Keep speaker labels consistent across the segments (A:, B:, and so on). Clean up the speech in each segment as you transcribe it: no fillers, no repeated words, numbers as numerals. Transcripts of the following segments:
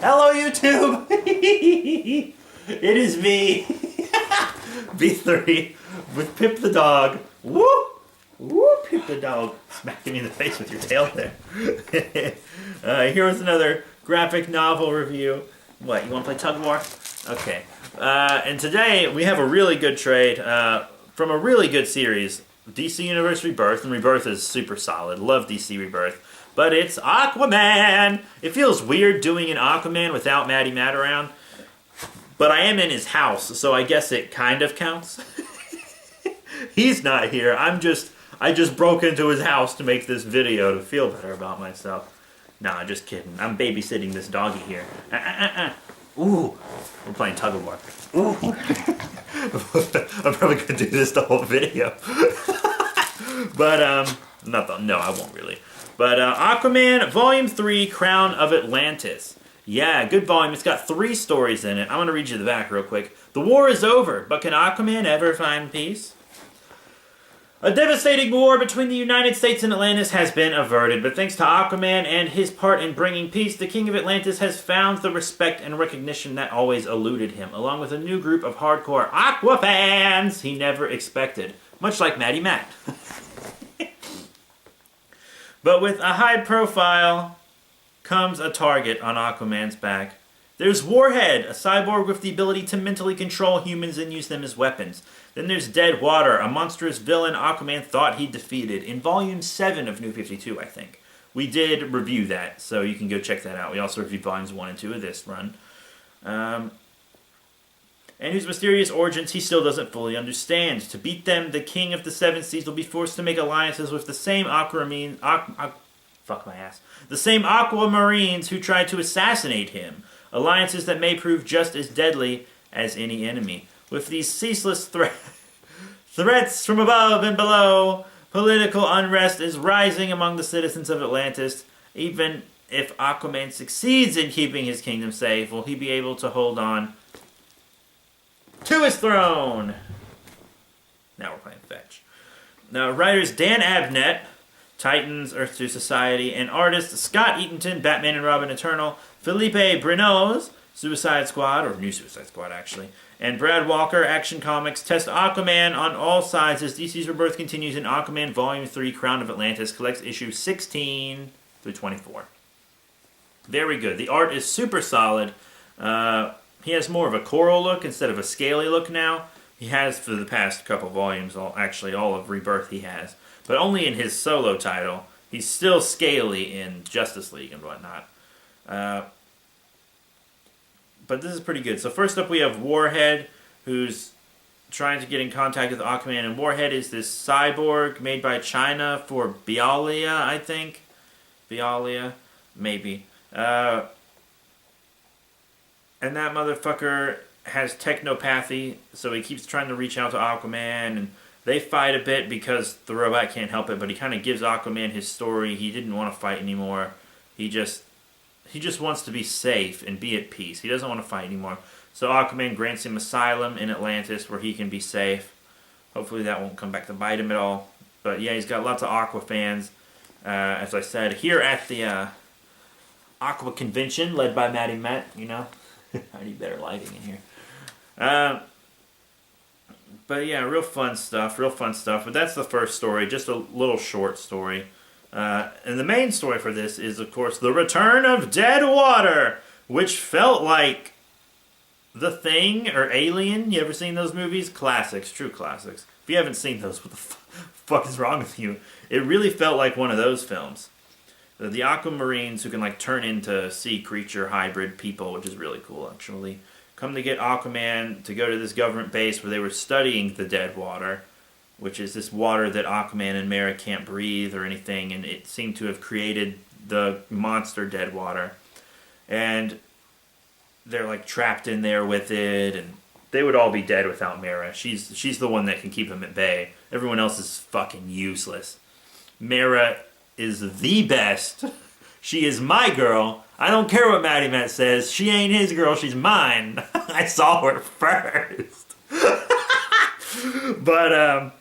A: Hello, YouTube! It is me, B3, with Pip the dog. Woo! Woo, Pip the dog. Smacking me in the face with your tail there. Here was another graphic novel review. What, you want to play Tug of War? Okay. And today we have a really good trade from a really good series. DC Universe Rebirth, and Rebirth is super solid. Love DC Rebirth. But it's Aquaman! It feels weird doing an Aquaman without Matty Matt around. But I am in his house, so I guess it kind of counts. He's not here. I just broke into his house to make this video to feel better about myself. Nah, just kidding. I'm babysitting this doggy here. Ooh, we're playing Tug of War. Ooh. I'm probably gonna do this the whole video. But, no, I won't really. But Aquaman, Volume 3, Crown of Atlantis. Yeah, good volume. It's got 3 stories in it. I'm going to read you the back real quick. The war is over, but can Aquaman ever find peace? A devastating war between the United States and Atlantis has been averted, but thanks to Aquaman and his part in bringing peace, the King of Atlantis has found the respect and recognition that always eluded him, along with a new group of hardcore Aqua fans he never expected. Much like Matty Matt. But with a high profile comes a target on Aquaman's back. There's Warhead, a cyborg with the ability to mentally control humans and use them as weapons. Then there's Dead Water, a monstrous villain Aquaman thought he defeated in Volume 7 of New 52, I think. We did review that, so you can go check that out. We also reviewed Volumes 1 and 2 of this run. And whose mysterious origins he still doesn't fully understand. To beat them, the King of the Seven Seas will be forced to make alliances with the same the same Aquamarines who tried to assassinate him. Alliances that may prove just as deadly as any enemy. With these ceaseless threats from above and below, political unrest is rising among the citizens of Atlantis. Even if Aquaman succeeds in keeping his kingdom safe, will he be able to hold on to his throne? Now we're playing Fetch. Now, writers Dan Abnett, Titans, Earth 2 Society, and artists Scott Eatonton, Batman and Robin Eternal, Felipe Brinoz, Suicide Squad, or New Suicide Squad actually, and Brad Walker, Action Comics, test Aquaman on all sides as DC's Rebirth continues in Aquaman Volume 3, Crown of Atlantis, collects issues 16 through 24. Very good. The art is super solid. He has more of a coral look instead of a scaly look now. He has for the past couple volumes, all of Rebirth he has. But only in his solo title. He's still scaly in Justice League and whatnot. But this is pretty good. So first up we have Warhead, who's trying to get in contact with Aquaman. And Warhead is this cyborg made by China for Bialia, I think. Bialia? Maybe. And that motherfucker has technopathy, so he keeps trying to reach out to Aquaman, and they fight a bit because the robot can't help it, but he kind of gives Aquaman his story. He didn't want to fight anymore. He just wants to be safe and be at peace. He doesn't want to fight anymore. So Aquaman grants him asylum in Atlantis where he can be safe. Hopefully that won't come back to bite him at all. But yeah, he's got lots of Aqua fans. As I said, here at the Aqua Convention, led by Matty Matt, you know. I need better lighting in here. But yeah, real fun stuff. But that's the first story, just a little short story. And the main story for this is, of course, the return of Dead Water, which felt like The Thing or Alien. You ever seen those movies? Classics, true classics. If you haven't seen those, what the fuck is wrong with you? It really felt like one of those films. The Aquamarines, who can like turn into sea creature hybrid people, which is really cool actually, come to get Aquaman to go to this government base where they were studying the Dead Water, which is this water that Aquaman and Mera can't breathe or anything, and it seemed to have created the monster Dead Water. And they're like trapped in there with it, and they would all be dead without Mera. She's the one that can keep them at bay. Everyone else is fucking useless. Mera is the best. She is my girl. I don't care what Matty Matt says. She ain't his girl. She's mine. I saw her first. But,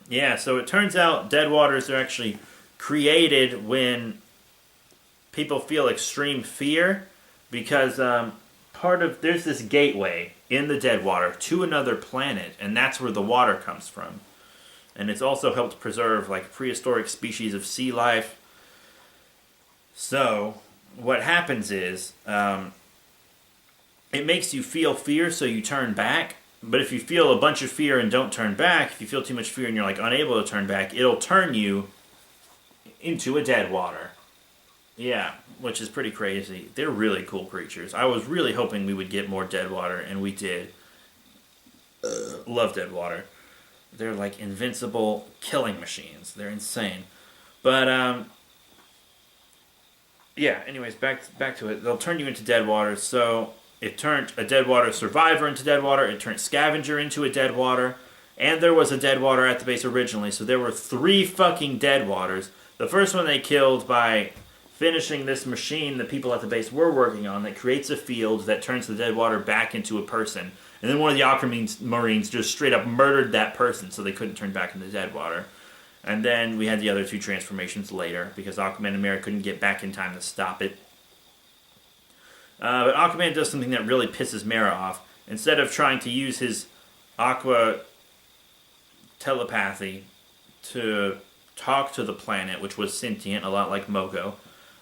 A: yeah, so it turns out dead waters are actually created when people feel extreme fear because there's this gateway in the dead water to another planet, and that's where the water comes from. And it's also helped preserve like prehistoric species of sea life. So what happens is it makes you feel fear, so you turn back. But if you feel a bunch of fear and don't turn back, if you feel too much fear and you're like unable to turn back, it'll turn you into a dead water. Yeah, which is pretty crazy. They're really cool creatures. I was really hoping we would get more dead water, and we did. Love dead water. They're like invincible killing machines. They're insane. But yeah. Anyways, back to it. They'll turn you into dead water. So it turned a dead water survivor into dead water. It turned scavenger into a dead water, and there was a dead water at the base originally. So there were 3 fucking dead waters. The first one they killed by finishing this machine the people at the base were working on that creates a field that turns the dead water back into a person. And then one of the Aquamarines just straight up murdered that person so they couldn't turn back into dead water. And then we had the other 2 transformations later because Aquaman and Mera couldn't get back in time to stop it. But Aquaman does something that really pisses Mera off. Instead of trying to use his aqua telepathy to talk to the planet, which was sentient, a lot like Mogo,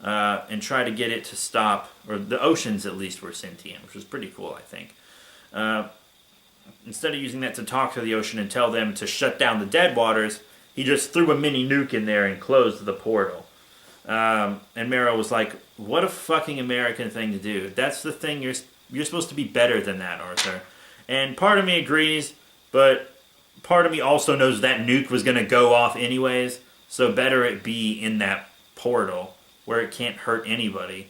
A: and try to get it to stop, or the oceans at least were sentient, which was pretty cool, I think. Instead of using that to talk to the ocean and tell them to shut down the dead waters, he just threw a mini nuke in there and closed the portal. And Mera was like, what a fucking American thing to do. That's the thing, you're supposed to be better than that, Arthur. And part of me agrees, but part of me also knows that nuke was going to go off anyways, so better it be in that portal where it can't hurt anybody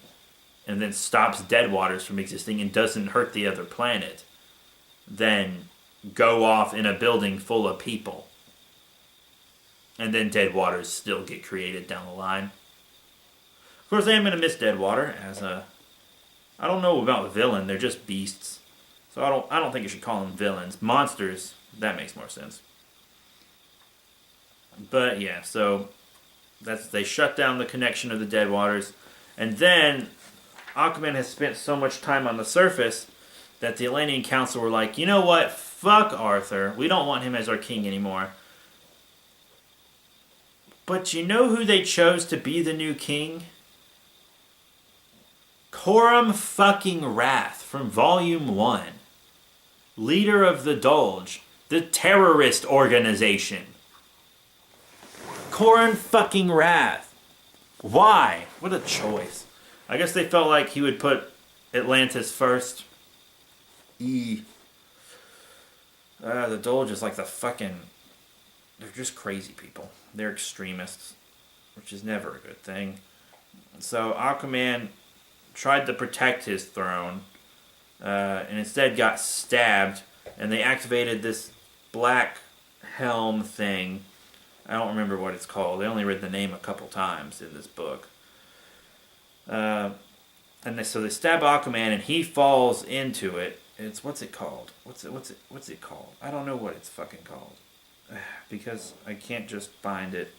A: and then stops dead waters from existing and doesn't hurt the other planet than go off in a building full of people and then dead waters still get created down the line. Of course, I am going to miss dead water as a... I don't know about the villain, they're just beasts. So I don't think you should call them villains. Monsters, that makes more sense. But yeah, so they shut down the connection of the dead waters, and then Aquaman has spent so much time on the surface that the Atlantean Council were like, you know what, fuck Arthur, we don't want him as our king anymore. But you know who they chose to be the new king? Coram fucking Wrath from Volume 1. Leader of the Dolge, the terrorist organization. Coram fucking Wrath. Why? What a choice. I guess they felt like he would put Atlantis first. The Dolge is like the fucking... They're just crazy people. They're extremists, which is never a good thing. So Aquaman tried to protect his throne, and instead got stabbed, and they activated this black helm thing. I don't remember what it's called. I only read the name a couple times in this book. So they stab Aquaman, and he falls into it. What's it called? What's it called? I don't know what it's fucking called. Because I can't just find it.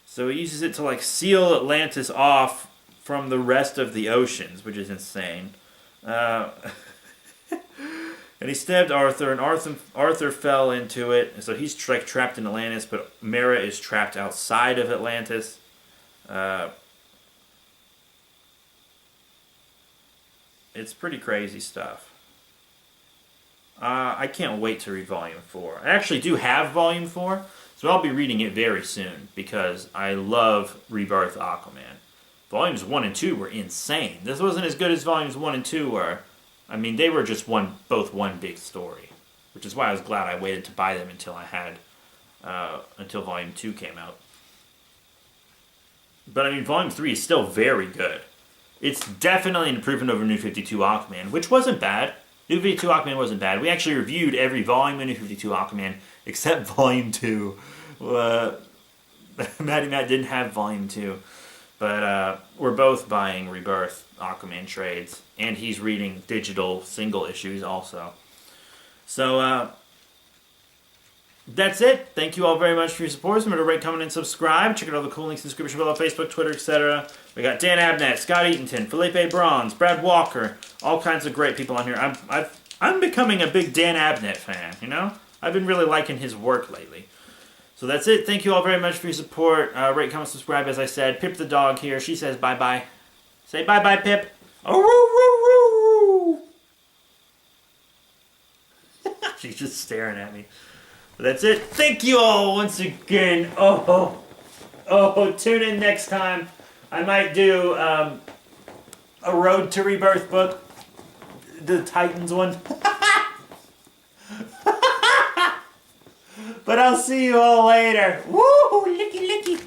A: So he uses it to like seal Atlantis off from the rest of the oceans, which is insane. And he stabbed Arthur, and Arthur fell into it. And so he's like trapped in Atlantis, but Mera is trapped outside of Atlantis. It's pretty crazy stuff. I can't wait to read Volume 4. I actually do have Volume 4, so I'll be reading it very soon, because I love Rebirth Aquaman. Volumes 1 and 2 were insane. This wasn't as good as Volumes 1 and 2 were. I mean, they were just both one big story, which is why I was glad I waited to buy them until Volume 2 came out. But I mean, Volume 3 is still very good. It's definitely an improvement over New 52 Aquaman, which wasn't bad. New 52 Aquaman wasn't bad. We actually reviewed every volume of New 52 Aquaman except Volume 2. Matt didn't have Volume 2. But we're both buying Rebirth Aquaman trades. And he's reading digital single issues also. So, That's it. Thank you all very much for your support. Remember to rate, comment, and subscribe. Check out all the cool links in the description below: Facebook, Twitter, etc. We got Dan Abnett, Scott Eatonton, Felipe Bronze, Brad Walker, all kinds of great people on here. I'm becoming a big Dan Abnett fan, you know? I've been really liking his work lately. So that's it. Thank you all very much for your support. Rate, comment, subscribe, as I said. Pip the dog here. She says bye-bye. Say bye-bye, Pip. Oh, she's just staring at me. But that's it. Thank you all once again. Tune in next time. I might do a Road to Rebirth book. The Titans one. But I'll see you all later. Woo! Licky, licky.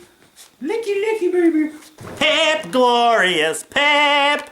A: Licky, licky, baby. Pep, glorious Pep.